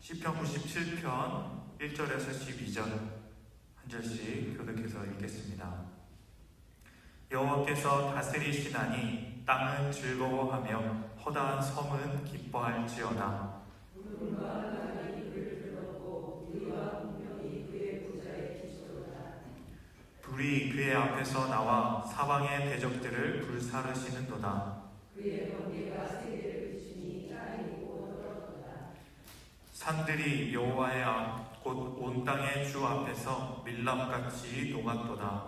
시편 97편 1절에서 12절 한 절씩 교독해서 읽겠습니다. 여호와께서 다스리시나니 땅은 즐거워하며 허다한 섬은 기뻐할지어다. 불이 그의 앞에서 나와 사방의 대적들을 불사르시는도다. 산들이 여호와의 곧 온 땅의 주 앞에서 밀랍같이 녹았도다.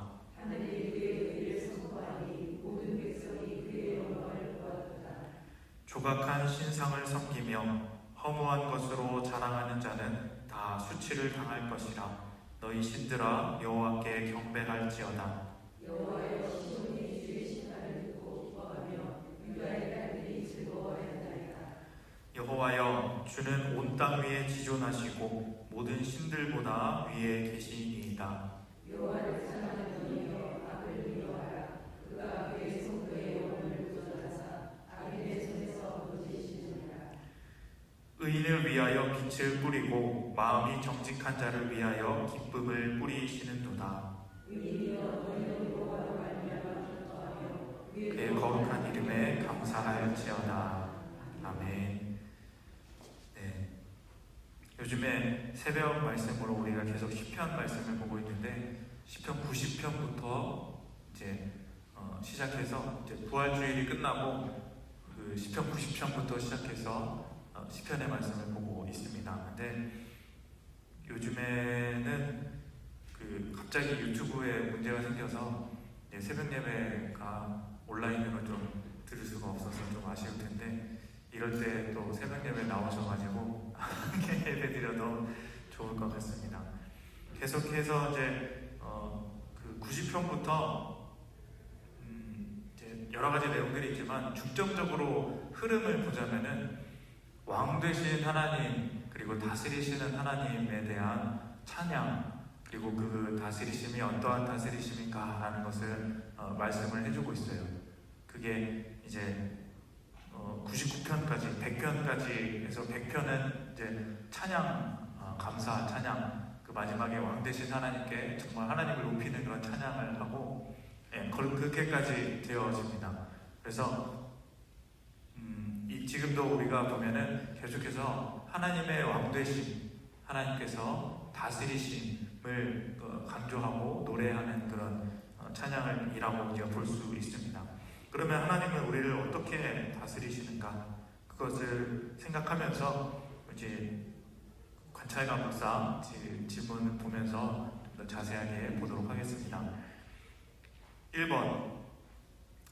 조각한 신상을 섬기며 허무한 것으로 자랑하는 자는 다 수치를 당할 것이라. 너희 신들아 여호와께 경배할지어다. 여호와여 주는 온 땅 위에 지존하시고 모든 신들보다 위에 계시니이다. 의인을 위하여 빛을 뿌리고 마음이 정직한 자를 위하여 기쁨을 뿌리시는도다. 그의 거룩한 이름에 감사할지어다. 아멘. 네. 요즘에 새벽 말씀으로 우리가 계속 시편 말씀을 보고 있는데 시편 90편부터 이제 시작해서 이제 부활주일이 끝나고 그 시편 90편부터 시작해서 시편의 말씀을 보고 있습니다. 근데 요즘에는 그 갑자기 유튜브에 문제가 생겨서 새벽 예배가 온라인으로 좀 들을 수가 없어서 좀 아쉬울 텐데 이럴 때 또 새벽 예배 나오셔가지고 함께 예배 드려도 좋을 것 같습니다. 계속해서 이제 그 90편부터 이제 여러 가지 내용들이 있지만 중점적으로 흐름을 보자면은 왕 되신 하나님 그리고 다스리시는 하나님에 대한 찬양 그리고 그 다스리심이 어떠한 다스리심인가 라는 것을 말씀을 해주고 있어요. 그게 이제 99편까지 100편까지 해서 100편은 이제 찬양 감사 찬양 그 마지막에 왕 되신 하나님께 정말 하나님을 높이는 그런 찬양을 하고 그렇게까지 되어집니다. 그래서 지금도 우리가 보면은 계속해서 하나님의 왕되심, 하나님께서 다스리심을 강조하고 노래하는 그런 찬양을이라고 우리가 볼 수 있습니다. 그러면 하나님은 우리를 어떻게 다스리시는가? 그것을 생각하면서 이제 관찰과 묵상 질문을 보면서 좀 더 자세하게 보도록 하겠습니다. 1번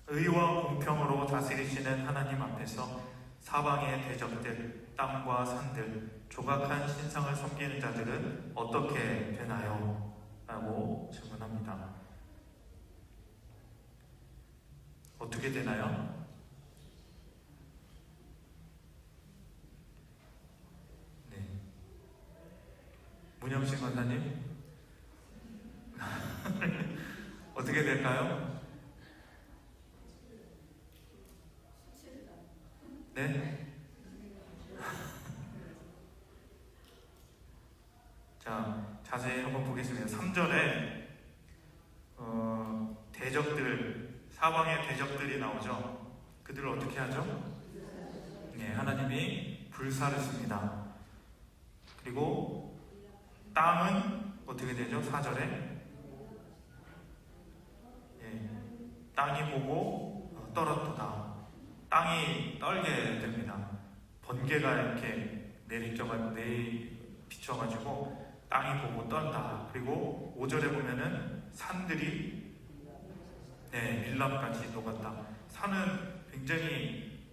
의와 공평으로 다스리시는 하나님 앞에서 사방의 대적들, 땅과 산들, 조각한 신상을 섬기는 자들은 어떻게 되나요? 라고 질문합니다. 어떻게 되나요? 네. 문영신 권사님? 어떻게 될까요? 네? 자, 자세히 한번 보겠습니다. 3절에 대적들, 사방의 대적들이 나오죠. 그들을 어떻게 하죠? 네, 하나님이 불사르십니다. 그리고 땅은 어떻게 되죠? 4절에 땅이 보고 떨었도다. 땅이 떨게 됩니다. 번개가 이렇게 비춰가지고 땅이 보고 떤다. 그리고 5절에 보면은 산들이 밀랍같이 녹았다. 산은 굉장히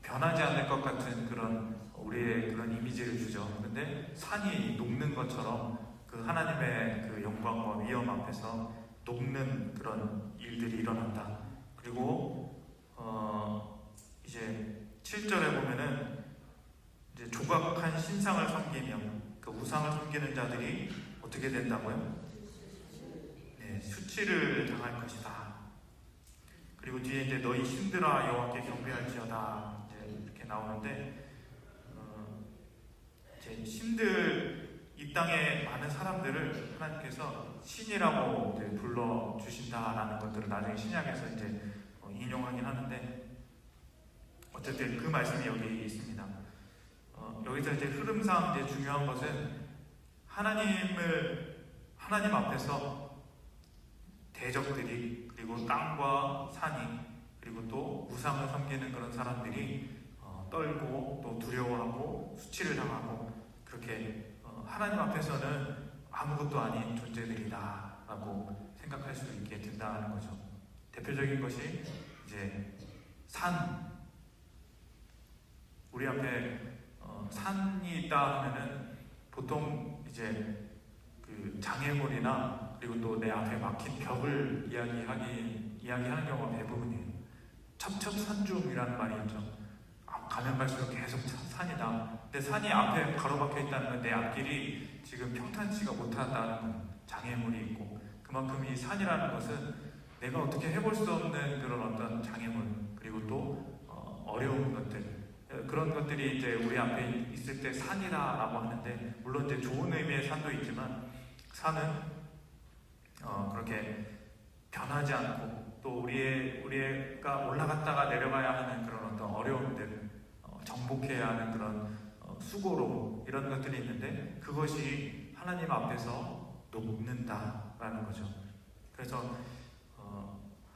변하지 않을 것 같은 그런 우리의 그런 이미지를 주죠. 근데 산이 녹는 것처럼 그 하나님의 그 영광과 위엄 앞에서 녹는 그런 일들이 일어난다. 그리고 이제 7절에 보면은 이제 조각한 신상을 섬기며 그 우상을 섬기는 자들이 어떻게 된다고요? 네, 수치를 당할 것이다. 그리고 뒤에 이제 너희 신들아 여호와께 경배할지어다 이제 이렇게 나오는데 땅에 많은 사람들을 하나님께서 신이라고 이제 불러주신다라는 것들을 나중에 신약에서 이제 인용하긴 하는데, 어쨌든 그 말씀이 여기 있습니다. 여기서 이제 흐름상 이제 중요한 것은 하나님 앞에서 대적들이, 그리고 땅과 산이, 그리고 또 우상을 섬기는 그런 사람들이 떨고 또 두려워하고 수치를 당하고, 그렇게 하나님 앞에서는 아무것도 아닌 존재들이다 라고 생각할 수 있게 된다는 거죠. 대표적인 것이 이제 산, 우리 앞에 산이 있다 하면은 보통 이제 그 장애물이나, 그리고 또 내 앞에 막힌 벽을 이야기하는 경우가 대부분이에요. 첩첩산중이라는 말이 있죠. 가면 갈수록 계속 산이다. 근데 산이 앞에 가로막혀 있다는 건 내 앞길이 지금 평탄치가 못하다는 건 장애물이 있고, 그만큼 이 산이라는 것은 내가 어떻게 해볼 수 없는 그런 어떤 장애물, 그리고 또 어려운 것들, 그런 것들이 이제 우리 앞에 있을 때 산이다라고 하는데, 물론 이제 좋은 의미의 산도 있지만, 산은 그렇게 변하지 않고 또 우리가 올라갔다가 내려가야 하는 그런 어떤 어려움들, 정복해야 하는 그런 수고로, 이런 것들이 있는데, 그것이 하나님 앞에서 녹는다라는 거죠. 그래서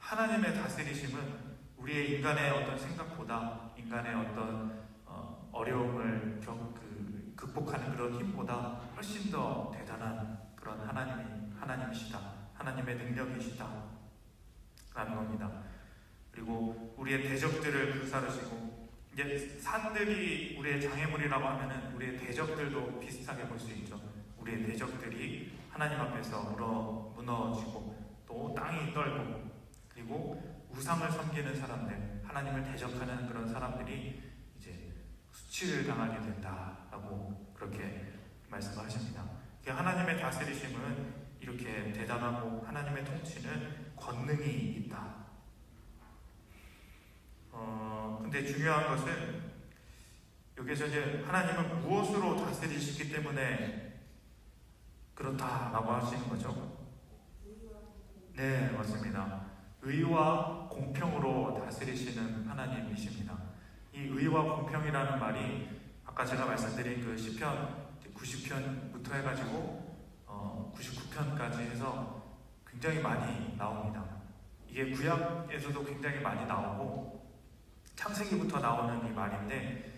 하나님의 다스리심은 우리의 인간의 어떤 생각보다, 인간의 어떤 어려움을 극복하는 그런 힘보다 훨씬 더 대단한 그런 하나님이시다, 하나님의 능력이시다 라는 겁니다. 그리고 우리의 대적들을 불사르시고, 이제 산들이 우리의 장애물이라고 하면은 우리의 대적들도 비슷하게 볼 수 있죠. 우리의 대적들이 하나님 앞에서 무너지고, 또 땅이 떨고, 그리고 우상을 섬기는 사람들, 하나님을 대적하는 그런 사람들이 이제 수치를 당하게 된다라고 그렇게 말씀하십니다. 하나님의 다스리심은 이렇게 대단하고, 하나님의 통치는 권능이 있다. 근데 중요한 것은 여기서 이제 하나님은 무엇으로 다스리시기 때문에 그렇다라고 하시는 거죠? 네, 맞습니다. 의와 공평으로 다스리시는 하나님이십니다. 이 의와 공평이라는 말이 아까 제가 말씀드린 그 시편 90편부터 해가지고 99편까지 해서 굉장히 많이 나옵니다. 이게 구약에서도 굉장히 많이 나오고, 창세기부터 나오는 이 말인데,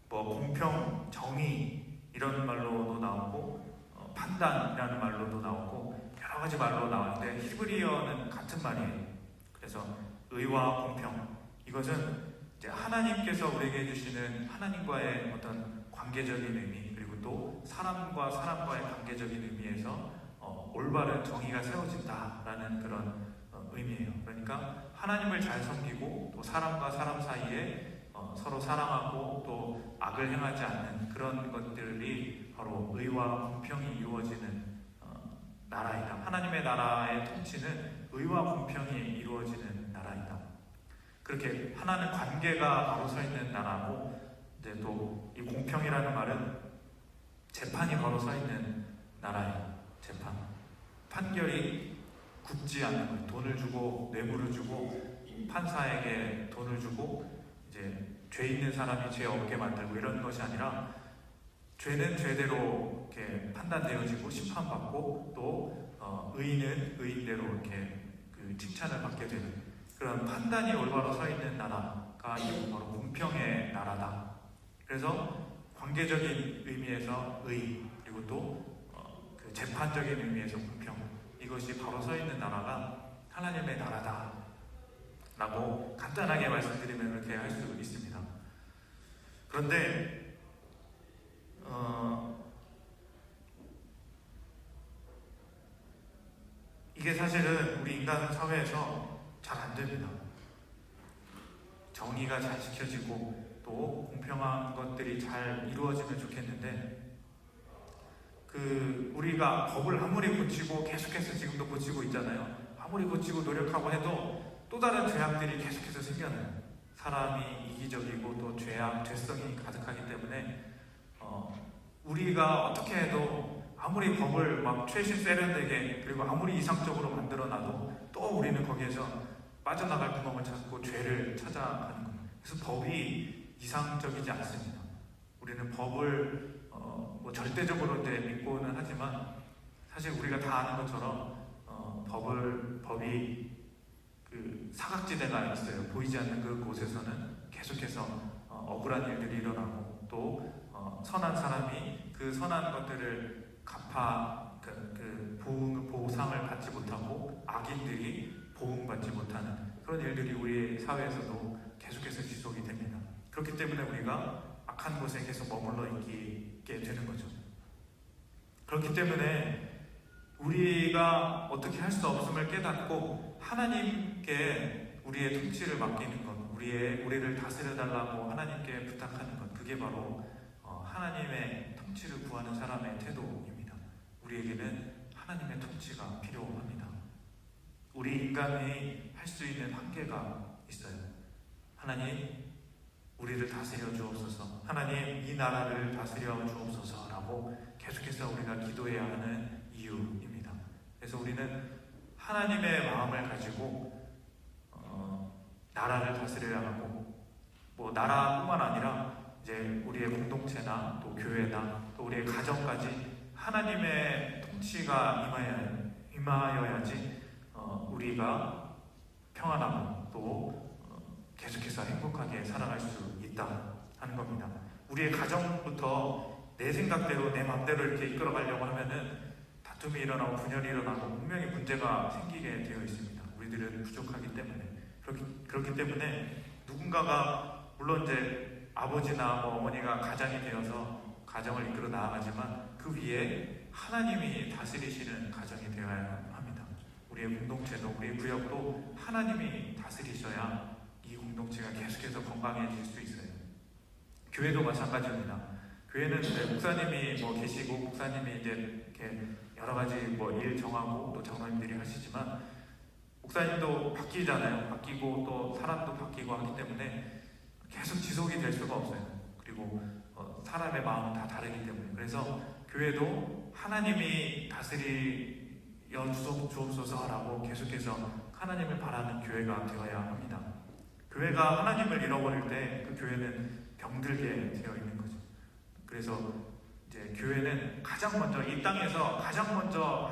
공평, 정의 이런 말로도 나오고, 판단이라는 말로도 나오고, 여러 가지 말로 나오는데 히브리어는 같은 말이에요. 그래서 의와 공평, 이것은 이제 하나님께서 우리에게 해주시는 하나님과의 어떤 관계적인 의미, 그리고 또 사람과 사람과의 관계적인 의미에서 올바른 정의가 세워진다라는 그런 의미예요. 그러니까 하나님을 잘 섬기고, 또 사람과 사람 사이에 서로 사랑하고 또 악을 행하지 않는 그런 것들이 바로 의와 공평이 이루어지는 나라이다. 하나님의 나라의 통치는 의와 공평이 이루어지는 나라이다. 그렇게 하나는 관계가 바로 서 있는 나라고, 이제 또 이 공평이라는 말은 재판이 바로 서 있는 나라예요. 재판. 판결이 굽지 않는 거예요. 돈을 주고, 뇌물을 주고, 판사에게 돈을 주고, 이제 죄 있는 사람이 죄 없게 만들고 이런 것이 아니라, 죄는 죄대로 이렇게 판단되어지고 심판받고, 또 의인은 의인대로 이렇게 칭찬을 받게 되는 그런 판단이 올바로 서 있는 나라가 이 바로 공평의 나라다. 그래서 관계적인 의미에서 의, 그리고 또 그 재판적인 의미에서 공평, 이것이 바로 서 있는 나라가 하나님의 나라다 라고 간단하게 말씀드리면 그렇게 할 수 있습니다. 그런데 이게 사실은 우리 인간 사회에서 잘 안 됩니다. 정의가 잘 지켜지고 또 공평한 것들이 잘 이루어지면 좋겠는데, 우리가 법을 아무리 고치고, 계속해서 지금도 고치고 있잖아요. 아무리 고치고 노력하고 해도 또 다른 죄악들이 계속해서 생겨나요. 사람이 이기적이고 또 죄성이 가득하기 때문에 우리가 어떻게 해도 아무리 법을 막 최신 세련되게 그리고 아무리 이상적으로 만들어놔도 또 우리는 거기에서 빠져나갈 구멍을 찾고 죄를 찾아가는 거예요. 그래서 법이 이상적이지 않습니다. 우리는 법을 뭐 절대적으로 이제 믿고는 하지만 사실 우리가 다 아는 것처럼 법이 그 사각지대가 있어요. 보이지 않는 그 곳에서는 계속해서 억울한 일들이 일어나고 또 선한 사람이 그 선한 것들을 보상을 받지 못하고 악인들이 보응받지 못하는 그런 일들이 우리 사회에서도 계속해서 지속이 됩니다. 그렇기 때문에 우리가 악한 곳에 계속 머물러 있게 되는 거죠. 그렇기 때문에 우리가 어떻게 할 수 없음을 깨닫고 하나님께 우리의 통치를 맡기는 것, 우리를 다스려달라고 하나님께 부탁하는 것, 그게 바로 하나님의 통치를 구하는 사람의 태도입니다. 우리에게는 하나님의 통치가 필요합니다. 우리 인간이 할 수 있는 한계가 있어요. 하나님, 우리를 다스려 주옵소서. 하나님, 이 나라를 다스려 주옵소서라고 계속해서 우리가 기도해야 하는 이유입니다. 그래서 우리는 하나님의 마음을 가지고 나라를 다스려야 하고, 뭐 나라뿐만 아니라 이제 우리의 공동체나 또 교회나 또 우리의 가정까지 하나님의 통치가 임하여야지 우리가 평안하고 또 계속해서 행복하게 살아갈 수 있다 하는 겁니다. 우리의 가정부터 내 생각대로 내 마음대로 이렇게 이끌어가려고 하면은 다툼이 일어나고 분열이 일어나고 분명히 문제가 생기게 되어 있습니다. 우리들은 부족하기 때문에 그렇기 때문에 누군가가 물론 이제 아버지나 어머니가 가장이 되어서 가정을 이끌어 나아가지만 그 위에 하나님이 다스리시는 가정이 되어야 합니다. 우리의 공동체도 우리의 구역도 하나님이 다스리셔야 이 공동체가 계속해서 건강해질 수 있어요. 교회도 마찬가지입니다. 교회는 목사님이 계시고 목사님이 이제 이렇게 여러 가지 일 정하고 또 장로님들이 하시지만 목사님도 바뀌잖아요. 바뀌고 또 사람도 바뀌고 하기 때문에 계속 지속이 될 수가 없어요. 그리고 사람의 마음은 다 다르기 때문에 그래서 교회도 하나님이 다스려 주옵소서라고 계속해서 하나님을 바라는 교회가 되어야 합니다. 교회가 하나님을 잃어버릴 때 그 교회는 병들게 되어 있는 거죠. 그래서 이제 교회는 가장 먼저 이 땅에서 가장 먼저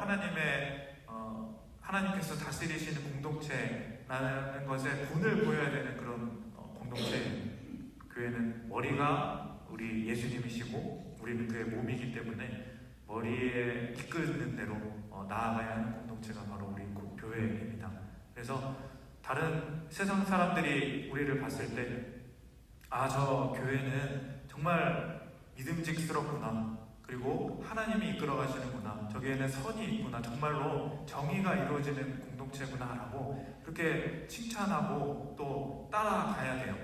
하나님께서 다스리시는 공동체라는 것에 본을 보여야 되는 그런 공동체예요. 교회는 머리가 우리 예수님이시고 우리는 그의 몸이기 때문에 머리에 이끄는 대로 나아가야 하는 공동체가 바로 우리 교회입니다. 그래서 다른 세상 사람들이 우리를 봤을 때 저 교회는 정말 믿음직스럽구나. 그리고 하나님이 이끌어 가시는구나. 저기에는 선이 있구나. 정말로 정의가 이루어지는 공동체구나 라고 그렇게 칭찬하고 또 따라가야 돼요.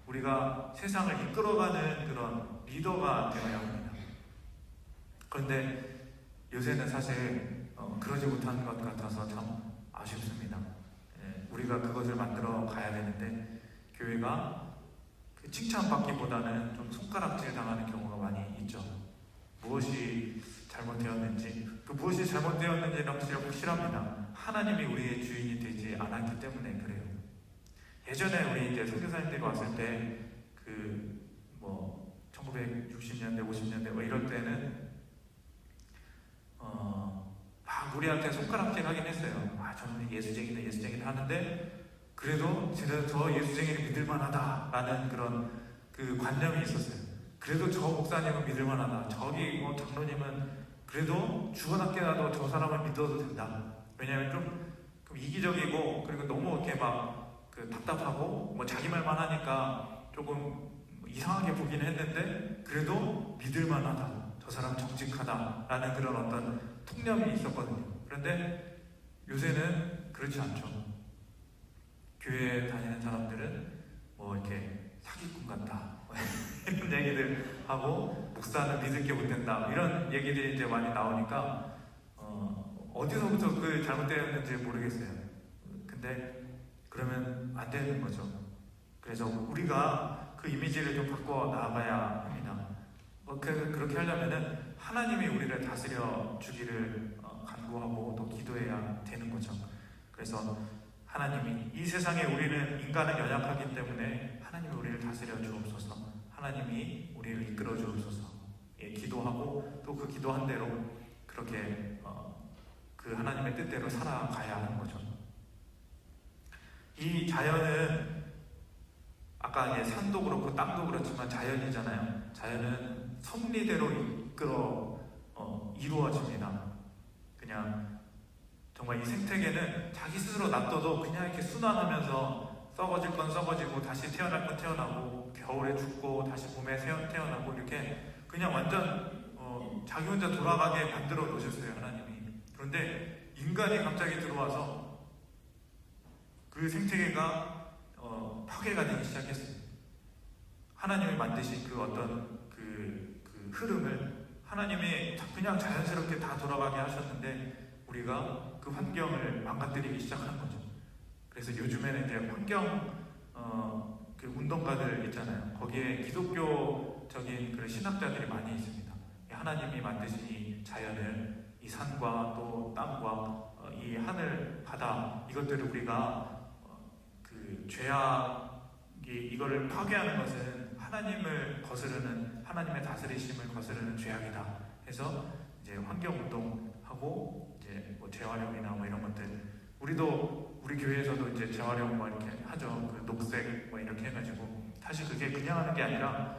우리가 세상을 이끌어가는 그런 리더가 되어야 합니다. 그런데 요새는 사실 그러지 못하는 것 같아서 참 아쉽습니다. 우리가 그것을 만들어 가야 되는데 교회가 칭찬받기보다는 좀 손가락질 당하는 경우가 많이 있죠. 무엇이 잘못되었는지, 그 무엇이 잘못되었는지는 확실합니다. 하나님이 우리의 주인이 되지 않았기 때문에 그래요. 예전에 우리 이제 선교사님들이 왔을 때 1960년대, 50년대 이럴 때는 막 우리한테 손가락질 하긴 했어요. 저는 예수쟁이다 하는데 그래도 저 예수쟁이를 믿을만하다라는 그런 그 관념이 있었어요. 그래도 저 목사님은 믿을만하다. 저기 장로님은 그래도 죽어나깨라도 저 사람을 믿어도 된다. 왜냐하면 좀 이기적이고 그리고 너무 이렇게 답답하고 자기 말만 하니까 조금 이상하게 보긴 했는데 그래도 믿을만하다. 저 사람 정직하다라는 그런 어떤 통념이 있었거든요. 그런데 요새는 그렇지 않죠. 교회에 다니는 사람들은 이렇게 사기꾼 같다 이런 얘기들 하고 목사는 믿을 게 못 된다 이런 얘기들이 이제 많이 나오니까 어디서부터 그 잘못되었는지 모르겠어요. 근데 그러면 안 되는 거죠. 그래서 우리가 그 이미지를 좀 바꿔 나가야 합니다. 그렇게 하려면은 하나님이 우리를 다스려 주기를 간구하고 또 기도해야 되는 거죠. 그래서 하나님이 이 세상에 우리는 인간은 연약하기 때문에 하나님이 우리를 다스려 주옵소서, 하나님이 우리를 이끌어 주옵소서, 예, 기도하고 또 그 기도한 대로 그렇게 그 하나님의 뜻대로 살아가야 하는 거죠. 이 자연은 아까 산도 그렇고 땅도 그렇지만 자연이잖아요. 자연은 섭리대로 이루어집니다. 그냥 정말 이 생태계는 자기 스스로 놔둬도 그냥 이렇게 순환하면서 썩어질 건 썩어지고 다시 태어날 건 태어나고 겨울에 죽고 다시 봄에 태어나고 이렇게 그냥 완전 자기 혼자 돌아가게 만들어 놓으셨어요, 하나님이. 그런데 인간이 갑자기 들어와서 그 생태계가 파괴가 되기 시작했어요. 하나님이 만드신 그 어떤 그 흐름을 하나님이 그냥 자연스럽게 다 돌아가게 하셨는데 우리가 그 환경을 망가뜨리기 시작하는 거죠. 그래서 요즘에는 이제 환경 그 운동가들 있잖아요. 거기에 기독교적인 그런 신학자들이 많이 있습니다. 하나님이 만드신 이 자연을, 이 산과 또 땅과 이 하늘, 바다, 이것들을 우리가 그 죄악이 이거를 파괴하는 것은 하나님을 거스르는, 하나님의 다스리심을 거스르는 죄악이다 해서 이제 환경 운동하고 이제 뭐 재활용이나 뭐 이런 것들, 우리도 우리 교회에서도 이제 재활용 뭐 이렇게 하죠. 그 녹색 뭐 이렇게 해가지고, 사실 그게 그냥 하는 게 아니라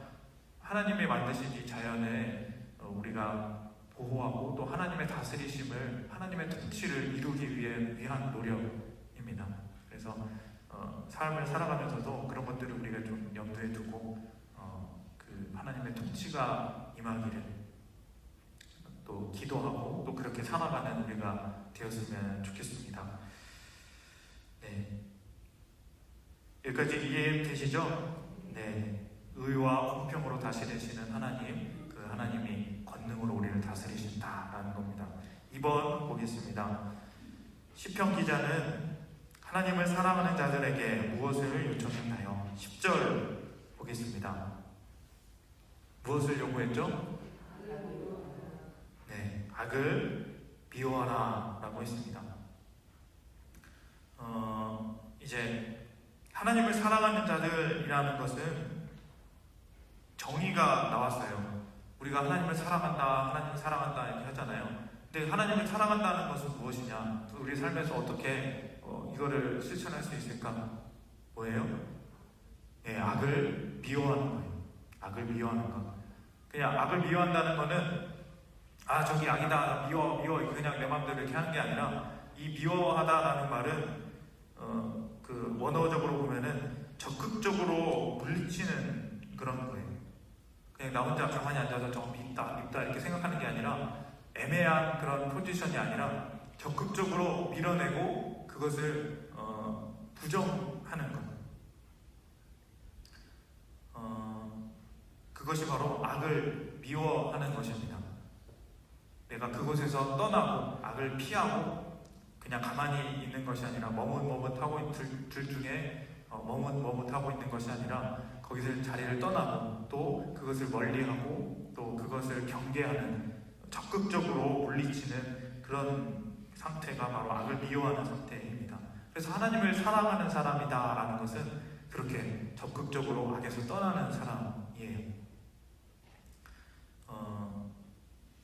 하나님이 만드신 이 자연에 우리가 보호하고 또 하나님의 다스리심을, 하나님의 통치를 이루기 위한 노력입니다. 그래서 삶을 살아가면서도 그런 것들을 우리가 좀 염두에 두고 그 하나님의 통치가 임하기를 또 기도하고 또 그렇게 살아가는 우리가 되었으면 좋겠습니다. 네, 여기까지 이해되시죠? 네, 의와 공평으로 다스리시는 하나님, 그 하나님이 권능으로 우리를 다스리신다라는 겁니다. 2번 보겠습니다. 시편 기자는 하나님을 사랑하는 자들에게 무엇을 요청했나요? 10절 보겠습니다. 무엇을 요구했죠? 네, 악을 미워하라 라고 했습니다. 이제 하나님을 사랑하는 자들이라는 것은 정의가 나왔어요. 우리가 하나님을 사랑한다 이렇게 하잖아요. 근데 하나님을 사랑한다는 것은 무엇이냐? 우리 삶에서 어떻게 이거를 실천할 수 있을까? 뭐예요? 네, 악을 미워하는 거예요. 악을 미워하는 거. 그냥 악을 미워한다는 거는 저기 악이다, 미워 그냥 내 마음대로 이렇게 하는 게 아니라, 이 미워하다라는 말은 그 원어적으로 보면은 적극적으로 물리치는 그런 거예요. 그냥 나 혼자 가만히 앉아서 저거 밉다 이렇게 생각하는 게 아니라, 애매한 그런 포지션이 아니라 적극적으로 밀어내고 그것을 부정하는 것. 그것이 바로 악을 미워하는 것입니다. 내가 그곳에서 떠나고 악을 피하고 그냥 가만히 있는 것이 아니라 머뭇머뭇하고 들 중에 머뭇머뭇하고 있는 것이 아니라 거기서 자리를 떠나고 또 그것을 멀리하고 또 그것을 경계하는, 적극적으로 물리치는 그런 상태가 바로 악을 미워하는 상태입니다. 그래서 하나님을 사랑하는 사람이다라는 것은 그렇게 적극적으로 악에서 떠나는 사람이에요.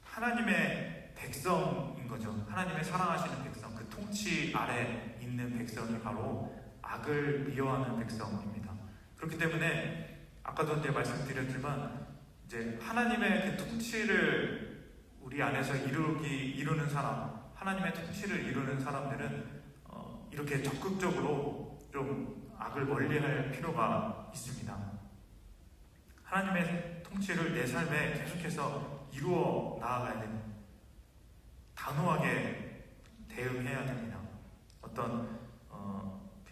하나님의 백성인 거죠. 하나님의 사랑하시는 백성, 그 통치 아래 있는 백성이 바로 악을 미워하는 백성입니다. 그렇기 때문에 아까도 이제 말씀드렸지만, 이제 하나님의 그 통치를 우리 안에서 이루는 사람, 하나님의 통치를 이루는 사람들은 이렇게 적극적으로 좀 악을 멀리할 필요가 있습니다. 하나님의 통치를 내 삶에 계속해서 이루어 나아가야 됩니다. 단호하게 대응해야 됩니다. 어떤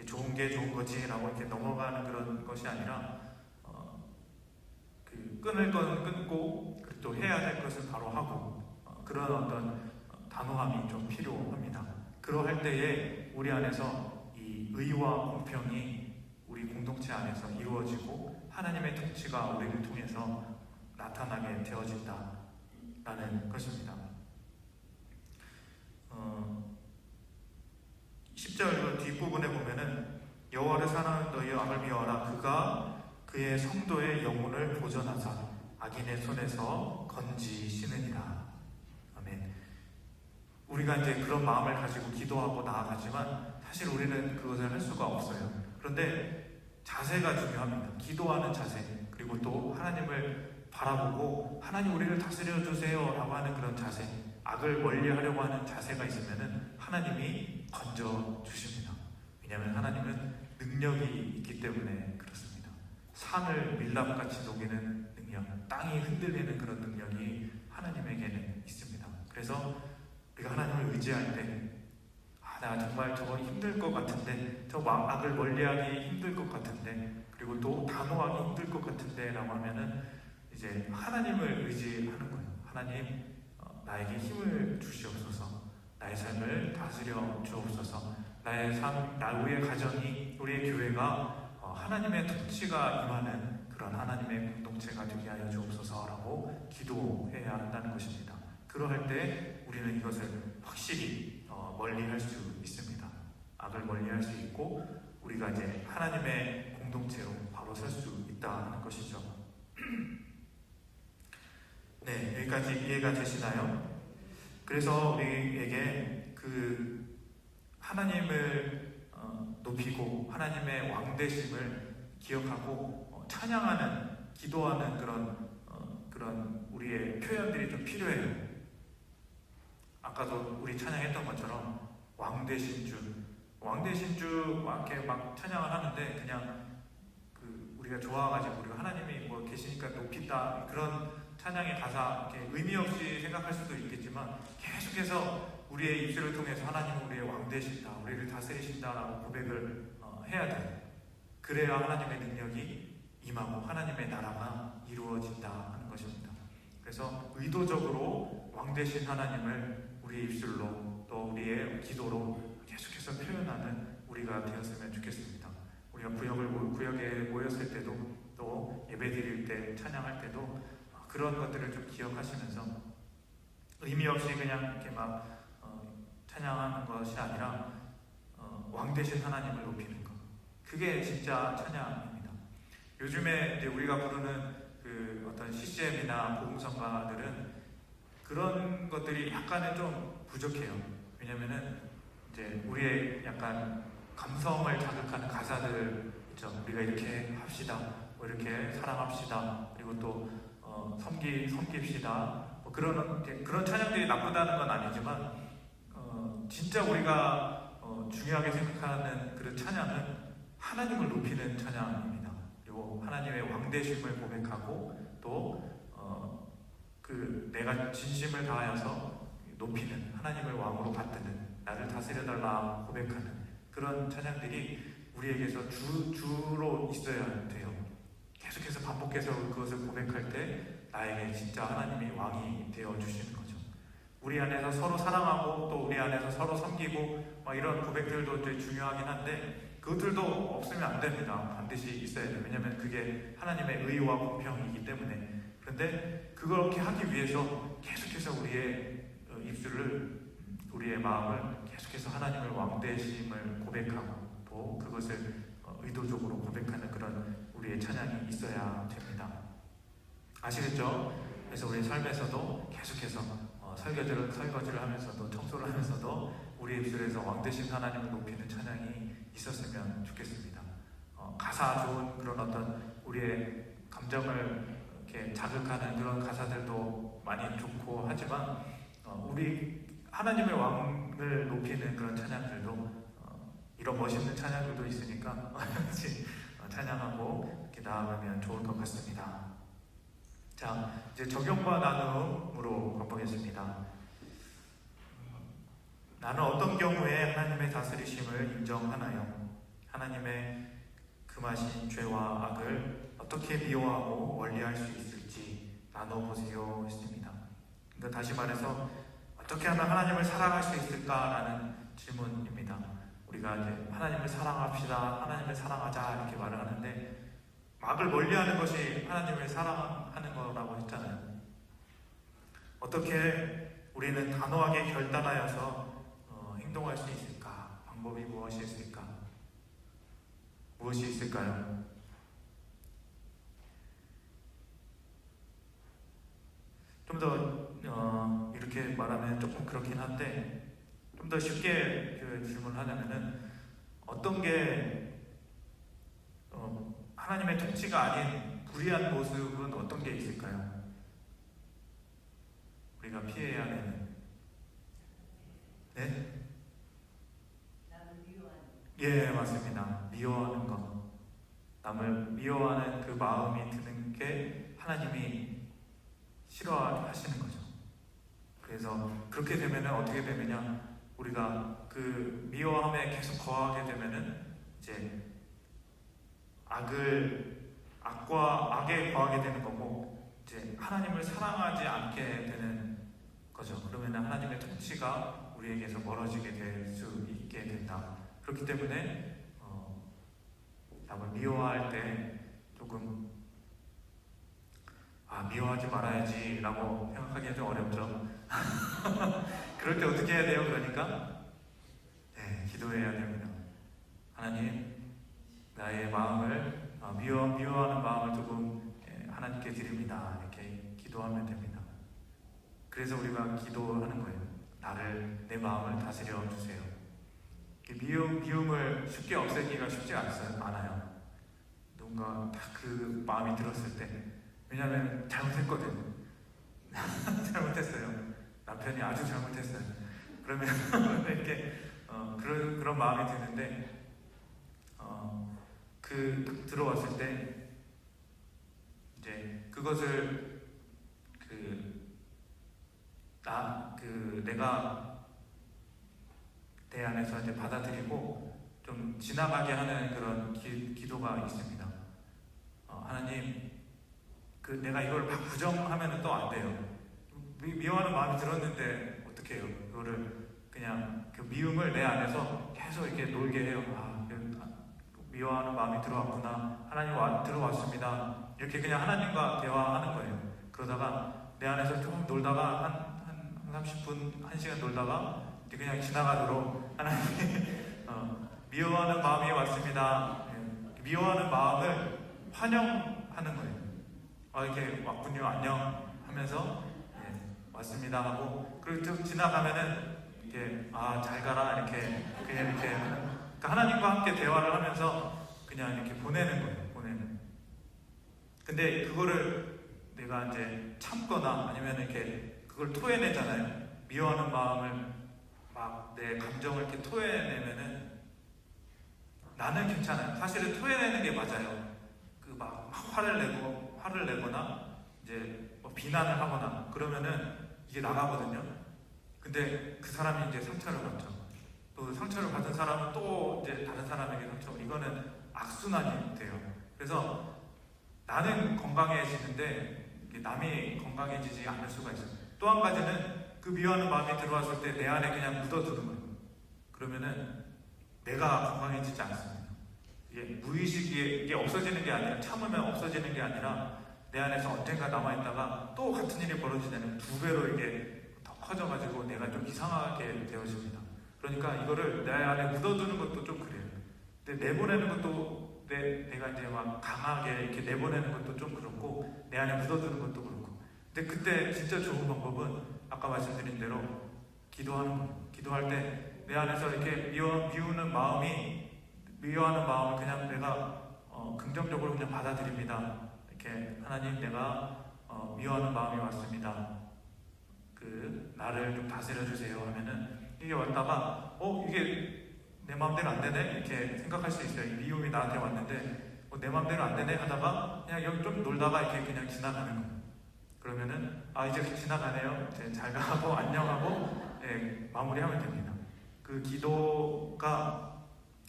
좋은 게 좋은 거지라고 이렇게 넘어가는 그런 것이 아니라 그 끊을 건 끊고 그리고 또 해야 될 것을 바로 하고, 그런 어떤 단호함이 좀 필요합니다. 그러할 때에 우리 안에서 이 의와 공평이 우리 공동체 안에서 이루어지고 하나님의 통치가 우리를 통해서 나타나게 되어진다 라는 것입니다. 10절 뒷부분에 보면은 여호와를 사랑하는 너희 악을 미워하라. 그가 그의 성도의 영혼을 보존하사 악인의 손에서 건지시느니라. 아멘. 우리가 이제 그런 마음을 가지고 기도하고 나아가지만 사실 우리는 그것을 할 수가 없어요. 그런데 자세가 중요합니다. 기도하는 자세, 그리고 또 하나님을 바라보고 하나님 우리를 다스려 주세요 라고 하는 그런 자세, 악을 멀리하려고 하는 자세가 있으면 하나님이 건져주십니다. 왜냐하면 하나님은 능력이 있기 때문에 그렇습니다. 산을 밀랍같이 녹이는 능력, 땅이 흔들리는 그런 능력이 하나님에게는 있습니다. 그래서 우리가 하나님을 의지할 때 나 정말 저거 힘들 것 같은데, 저 악을 멀리하기 힘들 것 같은데, 그리고 또 단호하기 힘들 것 같은데 라고 하면은 이제 하나님을 의지하는 거예요. 하나님, 나에게 힘을 주시옵소서. 나의 삶을 다스려 주옵소서. 나의 삶, 우리의 가정이, 우리의 교회가 하나님의 통치가 임하는 그런 하나님의 공동체가 되게 하여 주옵소서라고 기도해야 한다는 것입니다. 그러할 때 우리는 이것을 확실히 멀리할 수 있습니다. 악을 멀리할 수 있고 우리가 이제 하나님의 공동체로 바로 설 수 있다는 것이죠. 네, 여기까지 이해가 되시나요? 그래서 우리에게 그 하나님을 높이고 하나님의 왕되심을 기억하고 찬양하는, 기도하는 그런 우리의 표현들이 좀 필요해요. 아까도 우리 찬양했던 것처럼 왕되신 주 이렇게 막 찬양을 하는데 그냥 우리가 좋아가지고 우리가 하나님이 뭐 계시니까 높인다 그런 찬양의 가사 이렇게 의미 없이 생각할 수도 있겠지만 계속해서 우리의 입술을 통해서 하나님은 우리의 왕되신다, 우리를 다스리신다라고 고백을 해야 돼요. 그래야 하나님의 능력이 임하고 하나님의 나라가 이루어진다 하는 것입니다. 그래서 의도적으로 왕되신 하나님을 우리의 입술로 또 우리의 기도로 계속해서 표현하는 우리가 되었으면 좋겠습니다. 우리가 구역에 모였을 때도 또 예배드릴 때 찬양할 때도 그런 것들을 좀 기억하시면서 의미 없이 그냥 이렇게 막 찬양하는 것이 아니라 왕되신 하나님을 높이는 것, 그게 진짜 찬양입니다. 요즘에 이제 우리가 부르는 그 어떤 CCM이나 복음성가들은 그런 것들이 약간은 좀 부족해요. 왜냐면은 이제 우리의 약간 감성을 자극하는 가사들 있죠. 우리가 이렇게 합시다, 뭐 이렇게 사랑합시다, 그리고 또 섬깁시다. 뭐 그런 찬양들이 나쁘다는 건 아니지만 진짜 우리가 중요하게 생각하는 그런 찬양은 하나님을 높이는 찬양입니다. 그리고 하나님의 왕되심을 고백하고 또 내가 진심을 다하여서 높이는, 하나님을 왕으로 받드는, 나를 다스려달라 고백하는 그런 찬양들이 우리에게서 주로 있어야 돼요. 계속해서 반복해서 그것을 고백할 때 나에게 진짜 하나님이 왕이 되어주시는 거죠. 우리 안에서 서로 사랑하고 또 우리 안에서 서로 섬기고 이런 고백들도 되게 중요하긴 한데 그것들도 없으면 안 됩니다. 반드시 있어야 돼요. 왜냐하면 그게 하나님의 의와 공평이기 때문에. 그런데 그렇게 하기 위해서 계속해서 우리의 입술을, 우리의 마음을 계속해서 하나님을 왕되심을 고백하고 또 그것을 의도적으로 고백하는 그런 우리의 찬양이 있어야 됩니다. 아시겠죠? 그래서 우리 삶에서도 계속해서 설거지를 하면서도 청소를 하면서도 우리 입술에서 왕되신 하나님을 높이는 찬양이 있었으면 좋겠습니다. 가사 좋은 그런 어떤 우리의 감정을 이렇게 자극하는 그런 가사들도 많이 좋고 하지만 우리 하나님의 왕을 높이는 그런 찬양들도 이런 멋있는 찬양들도 있으니까 같이 찬양하고 이렇게 나아가면 좋을 것 같습니다. 자, 이제 적용과 나눔으로 가보겠습니다. 나는 어떤 경우에 하나님의 다스리심을 인정하나요? 하나님의 금하신 죄와 악을 어떻게 미워하고 멀리할 수 있을지 나눠보세요 했습니다. 그러니까 다시 말해서 어떻게 하면 하나님을 사랑할 수 있을까라는 질문입니다. 우리가 이제 하나님을 사랑합시다, 하나님을 사랑하자 이렇게 말을 하는데 악을 멀리하는 것이 하나님을 사랑하는 거라고 했잖아요. 어떻게 우리는 단호하게 결단하여서 행동할 수 있을까? 방법이 무엇이 있을까? 무엇이 있을까요? 좀 더 이렇게 말하면 조금 그렇긴 한데 좀 더 쉽게 질문을 하자면은 어떤 게 하나님의 통치가 아닌 불의한 모습은 어떤 게 있을까요? 우리가 피해야 되는. 네? 예, 맞습니다. 미워하는 것. 남을 미워하는 그 마음이 드는 게 하나님이 싫어하시는 거죠. 그래서 그렇게 되면은 어떻게 되느냐? 우리가 그 미워함에 계속 거하게 되면은 이제 악에 거하게 되는 거고, 이제 하나님을 사랑하지 않게 되는 거죠. 그러면 하나님의 통치가 우리에게서 멀어지게 될 수 있게 된다. 그렇기 때문에 남을 미워할 때 조금 미워하지 말아야지라고 생각하기가 좀 어렵죠. 그럴 때 어떻게 해야 돼요? 그러니까 기도해야 됩니다. 하나님, 나의 마음을 미워하는 마음을 조금 하나님께 드립니다. 이렇게 기도하면 됩니다. 그래서 우리가 기도하는 거예요. 내 마음을 다스려 주세요. 미움을 쉽게 없애기가 쉽지 않아요. 누군가 딱 그 마음이 들었을 때, 왜냐하면 잘못했거든. 잘못했어요. 남편이 아주 잘못했어요. 그러면 이렇게 그런 마음이 드는데 딱 들어왔을 때 이제 그것을 내가 내 안에서 이제 받아들이고 좀 지나가게 하는 그런 기도가 있습니다. 하나님, 내가 이걸 막 부정하면 또 안 돼요. 미워하는 마음이 들었는데 어떻게 해요? 그거를 그냥 그 미움을 내 안에서 계속 이렇게 놀게 해요. 미워하는 마음이 들어왔구나. 하나님 들어왔습니다. 이렇게 그냥 하나님과 대화하는 거예요. 그러다가 내 안에서 조금 놀다가 한 30분, 1시간 놀다가 그냥 지나가도록 하나님 미워하는 마음이 왔습니다. 미워하는 마음을 환영하는 거예요. 이렇게 왔군요, 안녕 하면서 왔습니다 하고, 그리고 쭉 지나가면은 이게 잘 가라 이렇게 그냥 이렇게 그러니까 하나님과 함께 대화를 하면서 그냥 이렇게 보내는 거예요. 근데 그거를 내가 이제 참거나 아니면 이렇게 그걸 토해내잖아요. 미워하는 마음을 막 내 감정을 이렇게 토해내면은 나는 괜찮아요. 사실은 토해내는 게 맞아요. 막 화를 내거나 이제 비난을 하거나 그러면은 이게 나가거든요. 근데 그 사람이 이제 상처를 받죠. 또 상처를 받은 사람은 또 이제 다른 사람에게 상처. 이거는 악순환이 돼요. 그래서 나는 건강해지는데 남이 건강해지지 않을 수가 있어요. 또 한 가지는 그 미워하는 마음이 들어왔을 때 내 안에 그냥 묻어두는 거예요. 그러면은 내가 건강해지지 않습니다. 이게 무의식이 이게 없어지는 게 아니라, 참으면 없어지는 게 아니라 내 안에서 언젠가 남아있다가 또 같은 일이 벌어지면 2배로 이게 더 커져가지고 내가 좀 이상하게 되어집니다. 그러니까 이거를 내 안에 묻어두는 것도 좀 그래요. 근데 내보내는 것도 내가 이제 막 강하게 이렇게 내보내는 것도 좀 그렇고 내 안에 묻어두는 것도 그렇고. 근데 그때 진짜 좋은 방법은 아까 말씀드린 대로 기도하는 거예요. 기도할 때 내 안에서 이렇게 미워하는 마음을 그냥 내가 긍정적으로 그냥 받아들입니다. 이렇게 하나님, 내가 미워하는 마음이 왔습니다. 나를 좀 다스려 주세요 하면은 이게 왔다가 이게 내 마음대로 안 되네 이렇게 생각할 수 있어요. 이 미움이 나한테 왔는데 내 마음대로 안 되네 하다가 그냥 여기 좀 놀다가 이렇게 그냥 지나가는 거예요. 그러면은 이제 지나가네요. 이제 잘 가고 안녕하고 마무리하면 됩니다. 그 기도가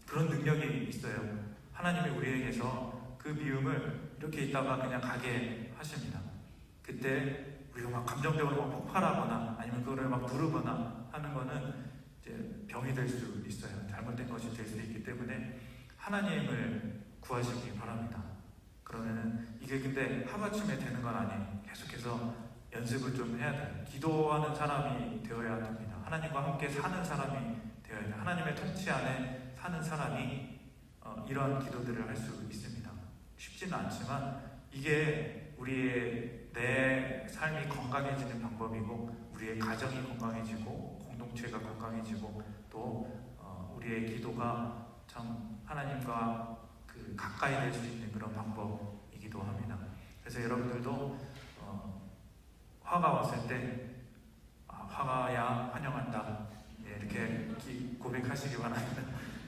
그런 능력이 있어요. 하나님이 우리에게서 그 미움을 이렇게 있다가 그냥 가게 하십니다. 그때 우리가 막 감정적으로 막 폭발하거나 아니면 그거를 막 누르거나 하는 거는 이제 병이 될 수 있어요. 잘못된 것이 될 수 있기 때문에 하나님을 구하시기 바랍니다. 그러면은 이게 근데 하루아침에 되는 건 아니에요. 계속해서 연습을 좀 해야 돼요. 기도하는 사람이 되어야 됩니다. 하나님과 함께 사는 사람이 되어야 돼요. 하나님의 통치 안에 사는 사람이 이런 기도들을 할 수 있습니다. 쉽지는 않지만 이게 우리의 내 삶이 건강해지는 방법이고 우리의 가정이 건강해지고 공동체가 건강해지고 또 우리의 기도가 참 하나님과 가까이 될 수 있는 그런 방법이기도 합니다. 그래서 여러분들도 화가 왔을 때 화가야 환영한다, 이렇게 고백하시기 바랍니다.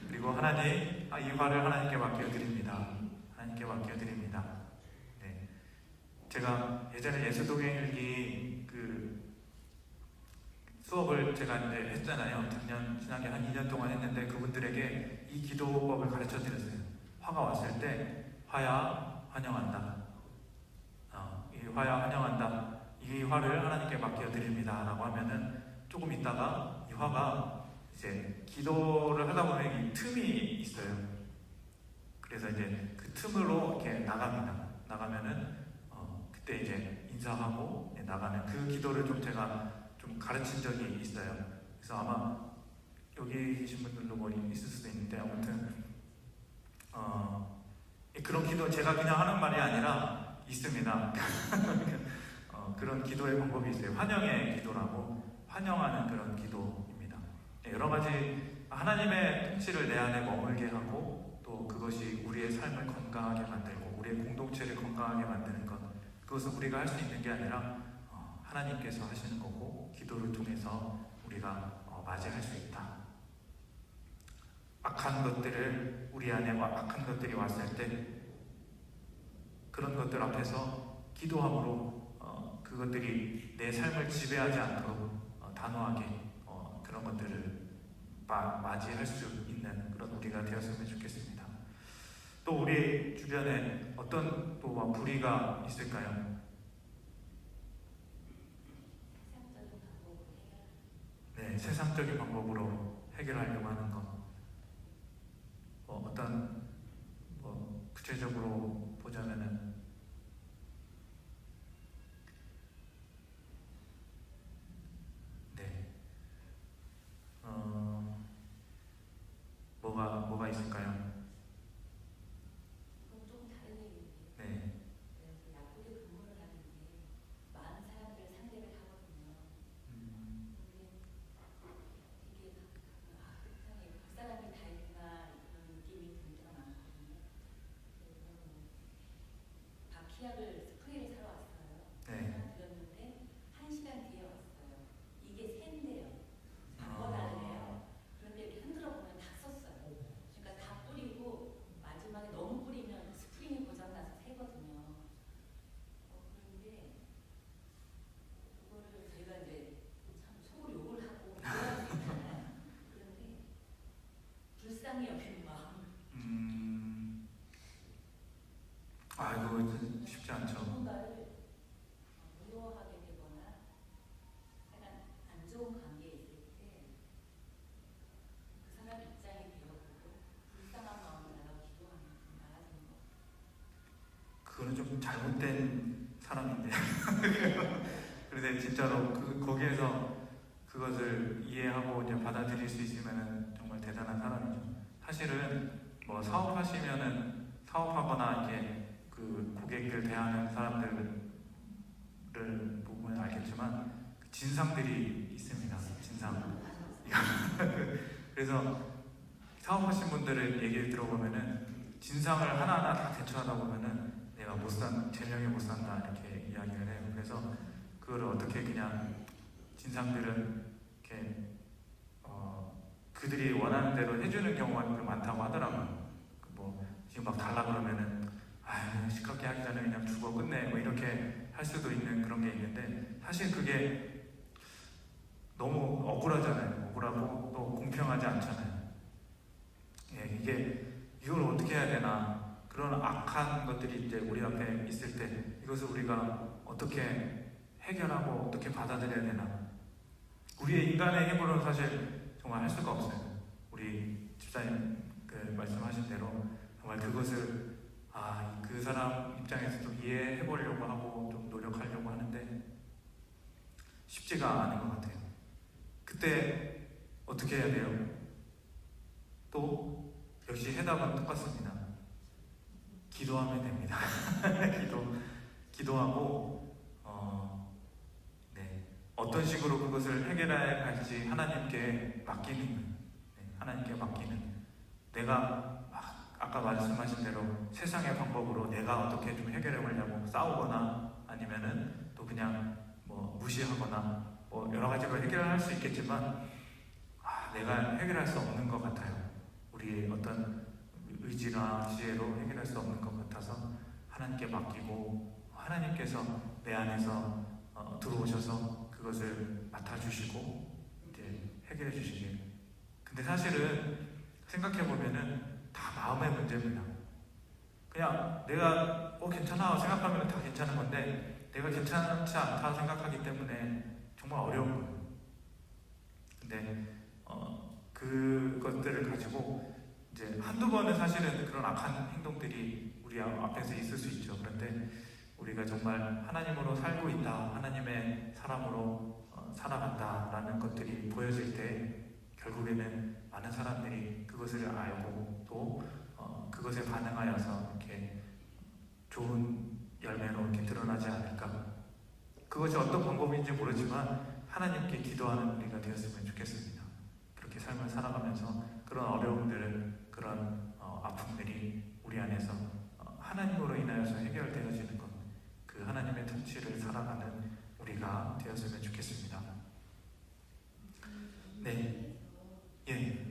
그리고 하나님, 이 화를 하나님께 맡겨드립니다. 하나님께 맡겨드립니다. 네. 제가 예전에 예수동행일기 수업을 제가 이제 했잖아요. 작년 지난해 한 2년 동안 했는데 그분들에게 이 기도법을 가르쳐 드렸어요. 화가 왔을 때 화야 환영한다. 이 화야 환영한다. 이 화를 하나님께 맡겨드립니다. 라고 하면은 조금 있다가 이 화가 이제 기도를 하다 보면 이 틈이 있어요. 그래서 이제 그 틈으로 이렇게 나갑니다. 나가면은 그때 이제 인사하고 나가는 그 기도를 좀 제가 좀 가르친 적이 있어요. 그래서 아마 여기 계신 분들도 뭐 있을 수도 있는데 아무튼 그런 기도 제가 그냥 하는 말이 아니라 있습니다. 그런 기도의 방법이 있어요. 환영의 기도라고, 환영하는 그런 기도입니다. 여러 가지 하나님의 통치를 내 안에 머물게 하고 또 그것이 우리의 삶을 건강하게 만들고 우리의 공동체를 건강하게 만드는 것, 그것은 우리가 할 수 있는 게 아니라 하나님께서 하시는 거고 기도를 통해서 우리가 맞이할 수 있다. 악한 것들을 우리 안에 악한 것들이 왔을 때 그런 것들 앞에서 기도함으로 그것들이 내 삶을 지배하지 않도록 단호하게 그런 것들을 맞이할 수 있는 그런 우리가 되었으면 좋겠습니다. 또 우리 주변에 어떤 또 불의가 있을까요? 네, 세상적인 방법으로 해결하려고 하는 것. 어떤 구체적으로 보자면은 뭐가 있을까요? 그건 좀 다른 얘기인데. 네. 그래서 약국에 근무를 하는데 많은 사람들을 상대를 하거든요. 근데 이게 세상에 그 사람이 다 있구나 그런 느낌이 들 때가 많거든요. 그래서 바키약을 스프레이를 사러 왔어요. 네. 하나 드렸는데 1시간 뒤에 왔어요. 이게 샌데요. 바꿔달래요. 그런데 이렇게 흔들어 보면 다 썼어요. 그러니까 다 뿌리고 마지막에 너무 뿌리면 스프링이 고장나서 새거든요. 그런데 그거를 저희가 이제 참 속으로 욕을 하고 그럴 수 있잖아요. 그런데 불쌍히 여기는 마음. 이거 쉽지 않죠. 누군가를 무서워하게 되거나 약간 안 좋은 관계에 있을 때 그 사람 입장이 되어보고 불쌍한 마음을 나가 기도하는 거. 그거는 좀 잘못된 사람인데. 그런데 진짜로 거기에서 그것을 이해하고 이제 받아들일 수 있으면 정말 대단한 사람이죠. 사실은 뭐 사업하거나 이렇게 고객들 대하는 사람들을 보면 알겠지만 진상들이 있습니다. 진상. 그래서 사업하신 분들의 얘기를 들어보면은 진상을 하나하나 다 대처하다 보면은 내가 제명에 못 산다 이렇게 이야기를 해요. 그래서 그거를 어떻게 그냥 진상들은 이렇게 그들이 원하는 대로 해주는 경우가 많다고 하더라고요. 지금 막 달라 그러면은 시끄럽게 하기 전에 그냥 주고 끝내 이렇게 할 수도 있는 그런 게 있는데 사실 그게 너무 억울하잖아요. 억울하고 또 공평하지 않잖아요. 이걸 어떻게 해야 되나, 그런 악한 것들이 이제 우리 앞에 있을 때 이것을 우리가 어떻게 해결하고 어떻게 받아들여야 되나. 우리의 인간의 힘으로는 사실 정말 할 수가 없어요. 우리 집사님 말씀하신 대로 정말 그것을 그 사람 입장에서도 이해해 보려고 하고 좀 노력하려고 하는데 쉽지가 않은 것 같아요. 그때 어떻게 해야 돼요? 또 역시 해답은 똑같습니다. 기도하면 됩니다. 기도하고 어떤 식으로 그것을 해결해 갈지 하나님께 맡기는, 하나님께 맡기는. 내가 아까 말씀하신 대로 세상의 방법으로 내가 어떻게 좀 해결해 보려고 싸우거나 아니면은 또 그냥 뭐 무시하거나 뭐 여러 가지로 해결할 수 있겠지만 내가 해결할 수 없는 것 같아요. 우리의 어떤 의지나 지혜로 해결할 수 없는 것 같아서 하나님께 맡기고 하나님께서 내 안에서 들어오셔서 그것을 맡아주시고 이제 해결해 주시길. 근데 사실은 생각해 보면은 다 마음의 문제입니다. 그냥 내가 괜찮아 생각하면 다 괜찮은 건데 내가 괜찮지 않다 생각하기 때문에 정말 어려운 거예요. 근데 그것들을 가지고 이제 한두 번은 사실은 그런 악한 행동들이 우리 앞에서 있을 수 있죠. 그런데 우리가 정말 하나님으로 살고 있다, 하나님의 사람으로 살아간다라는 것들이 보여질 때 결국에는 많은 사람들이 그것을 알고 또 그것에 반응하여서 이렇게 좋은 열매로 이렇게 드러나지 않을까. 그것이 어떤 방법인지 모르지만 하나님께 기도하는 우리가 되었으면 좋겠습니다. 그렇게 삶을 살아가면서 그런 어려움들, 그런 아픔들이 우리 안에서 하나님으로 인하여서 해결되어지는 것, 그 하나님의 통치를 살아가는 우리가 되었으면 좋겠습니다. 네, 예.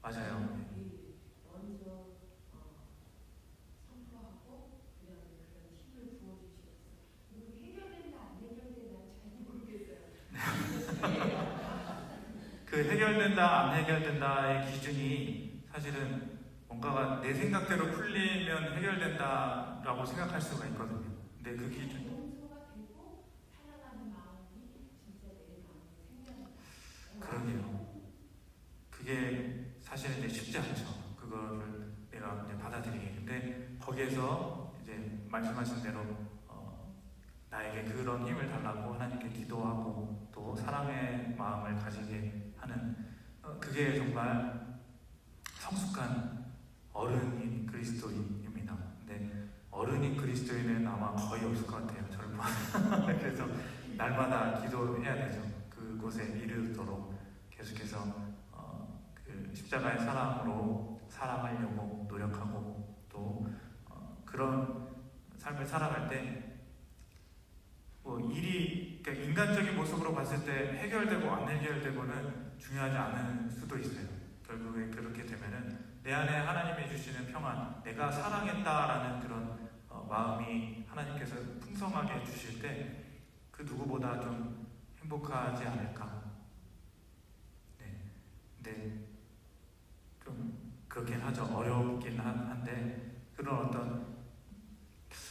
맞아요. 그 해결된다 안 해결된다의 기준이 사실은 뭔가가 내 생각대로 풀리면 해결된다라고 생각할 수가 있거든요. 근데 그 기준 그러게요. 그게 사실은 이제 쉽지 않죠. 그거를 내가 이제 받아들이기. 근데 거기에서 이제 말씀하신 대로 나에게 그런 힘을 달라고 하나님께 기도하고 또 사랑의 마음을 가지게 하는 그게 정말 성숙한 어른인 그리스도인입니다. 근데 어른인 그리스도인은 아마 거의 없을 것 같아요. 저를 봐. 그래서 날마다 기도해야 되죠. 그곳에 이르도록 계속해서 그 십자가의 사랑으로 사랑하려고 노력하고 또 그런 삶을 살아갈 때 뭐 일이 그러니까 인간적인 모습으로 봤을 때 해결되고 안 해결되고는 중요하지 않을 수도 있어요. 결국에 그렇게 되면은 내 안에 하나님이 주시는 평안, 내가 사랑했다라는 그런 마음이 하나님께서 풍성하게 주실 때 그 누구보다 좀 행복하지 않을까. 네. 근데 좀 그렇긴 하죠. 어렵긴 한데 그런 어떤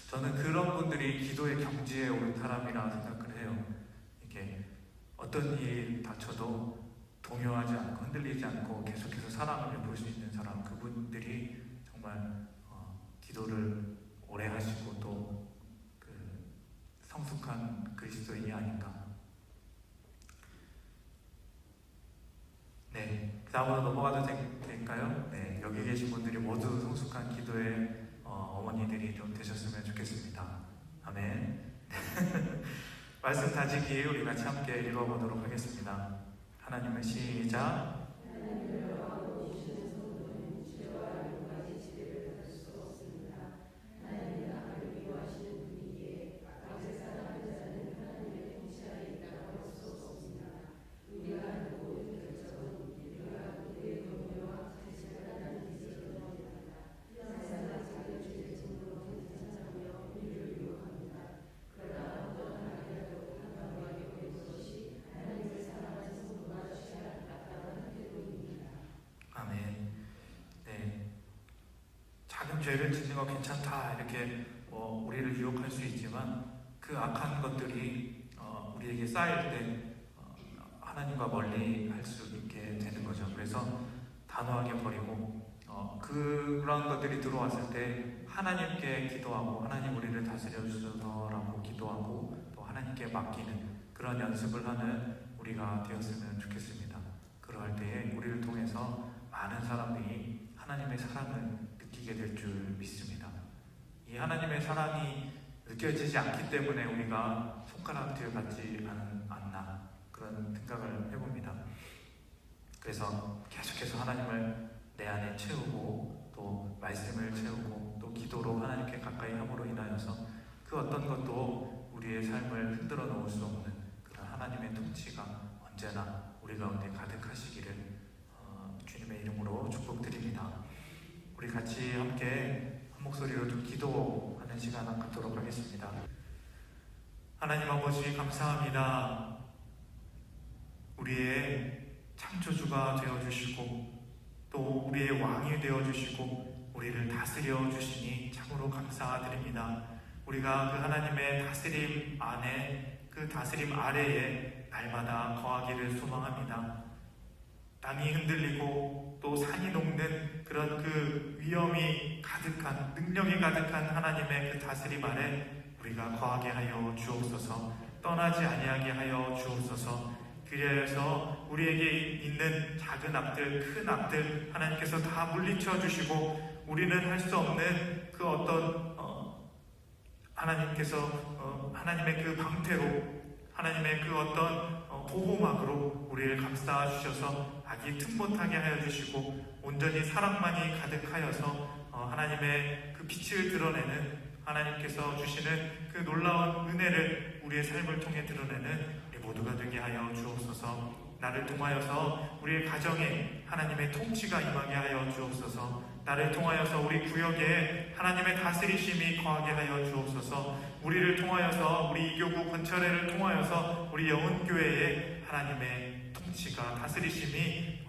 저는 그런 분들이 기도의 경지에 오른 사람이라 생각을 해요. 이게 어떤 일이 닥쳐도 동요하지 않고 흔들리지 않고 계속해서 사랑을 볼 수 있는 사람, 그분들이 정말 기도를 오래 하시고 또 그 성숙한 그리스도인이 아닌가. 네, 다음으로 넘어가도 될까요? 네, 여기 계신 분들이 모두 성숙한 기도의 어머니들이 좀 되셨으면 좋겠습니다. 아멘. 말씀 다지기 우리 같이 함께 읽어보도록 하겠습니다. 하나님은 시작. 죄를 짓는 거 괜찮다 이렇게 우리를 유혹할 수 있지만 그 악한 것들이 우리에게 쌓일 때 하나님과 멀리 할 수 있게 되는 거죠. 그래서 단호하게 버리고 그런 것들이 들어왔을 때 하나님께 기도하고 하나님 우리를 다스려 주소서라고 기도하고 또 하나님께 맡기는 그런 연습을 하는 우리가 되었으면 좋겠습니다. 그러할 때에 우리를 통해서 많은 사람들이 하나님의 사랑을 느끼게 될 줄 믿습니다. 이 하나님의 사랑이 느껴지지 않기 때문에 우리가 손가락질 받지 않나 그런 생각을 해봅니다. 그래서 계속해서 하나님을 내 안에 채우고 또 말씀을 채우고 또 기도로 하나님께 가까이 함으로 인하여서 그 어떤 것도 우리의 삶을 흔들어 놓을 수 없는 그런 하나님의 통치가 언제나 우리 가운데 가득하시기를 주님의 이름으로 축복드립니다. 우리 같이 함께 한 목소리로 좀 기도하는 시간 갖도록 하겠습니다. 하나님 아버지 감사합니다. 우리의 창조주가 되어주시고 또 우리의 왕이 되어주시고 우리를 다스려 주시니 참으로 감사드립니다. 우리가 그 하나님의 다스림 안에 그 다스림 아래에 날마다 거하기를 소망합니다. 땅이 흔들리고 또 산이 녹는 그런 그 위험이 가득한 능력이 가득한 하나님의 그 다스림 아래 우리가 거하게 하여 주옵소서. 떠나지 아니하게 하여 주옵소서. 그리하여서 우리에게 있는 작은 악들, 큰 악들 하나님께서 다 물리쳐 주시고 우리는 할 수 없는 그 어떤 하나님께서 하나님의 그 방패로 하나님의 그 어떤 보호막으로 우리를 감싸 주셔서 악이 틈못하게 하여 주시고 온전히 사랑만이 가득하여서 하나님의 그 빛을 드러내는 하나님께서 주시는 그 놀라운 은혜를 우리의 삶을 통해 드러내는 우리 모두가 되게 하여 주옵소서. 나를 통하여서 우리의 가정에 하나님의 통치가 임하게 하여 주옵소서. 나를 통하여서 우리 구역에 하나님의 다스리심이 거하게 하여 주옵소서. 우리를 통하여서 우리 이교구 권철회를 통하여서 우리 영혼교회에 하나님의 통치가 다스리심이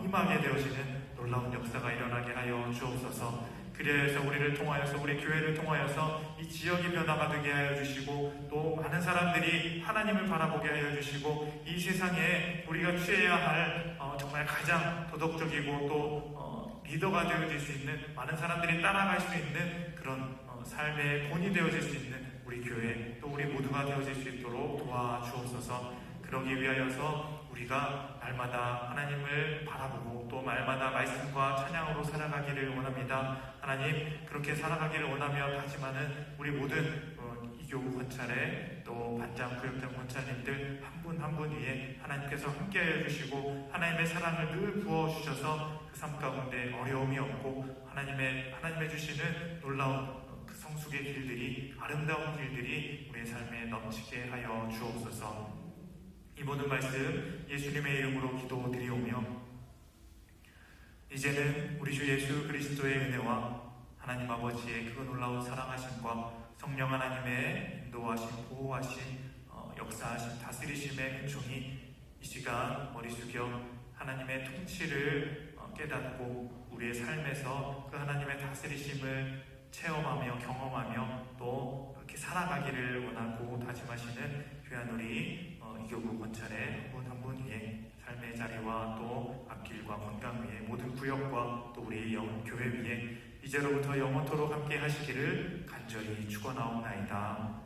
임하게 되어지는 놀라운 역사가 일어나게 하여 주옵소서. 그래서 우리를 통하여서 우리 교회를 통하여서 이 지역이 변화가 되게 하여 주시고 또 많은 사람들이 하나님을 바라보게 하여 주시고 이 세상에 우리가 취해야 할 정말 가장 도덕적이고 또 리더가 되어질 수 있는 많은 사람들이 따라갈 수 있는 그런 삶의 본이 되어질 수 있는 우리 교회 또 우리 모두가 되어질 수 있도록 도와주옵소서. 그러기 위하여서 우리가 날마다 하나님을 바라보고 또 날마다 말씀과 찬양으로 살아가기를 원합니다. 하나님 그렇게 살아가기를 원하며 다짐하는 우리 모든 이교구 권찰에 또 반장 구역장 권찰님들 한 분 한 분 위에 하나님께서 함께하여 주시고 하나님의 사랑을 늘 부어주셔서 그 삶 가운데 어려움이 없고 하나님의 주시는 놀라운 그 성숙의 길들이 아름다운 길들이 우리의 삶에 넘치게 하여 주옵소서. 이 모든 말씀 예수님의 이름으로 기도드리오며 이제는 우리 주 예수 그리스도의 은혜와 하나님 아버지의 그 놀라운 사랑하심과 성령 하나님의 인도하심, 보호하심, 역사하심, 다스리심의 은총이 이 시간 머리 숙여 하나님의 통치를 깨닫고 우리의 삶에서 그 하나님의 다스리심을 체험하며 경험하며 또 그렇게 살아가기를 원하고 다짐하시는 귀한 우리 이교구 권찰의 한 분 한 분 위에 삶의 자리와 또 앞길과 건강 위에 모든 구역과 또 우리 교회 위에 이제로부터 영원토록 함께 하시기를 간절히 축원하옵나이다.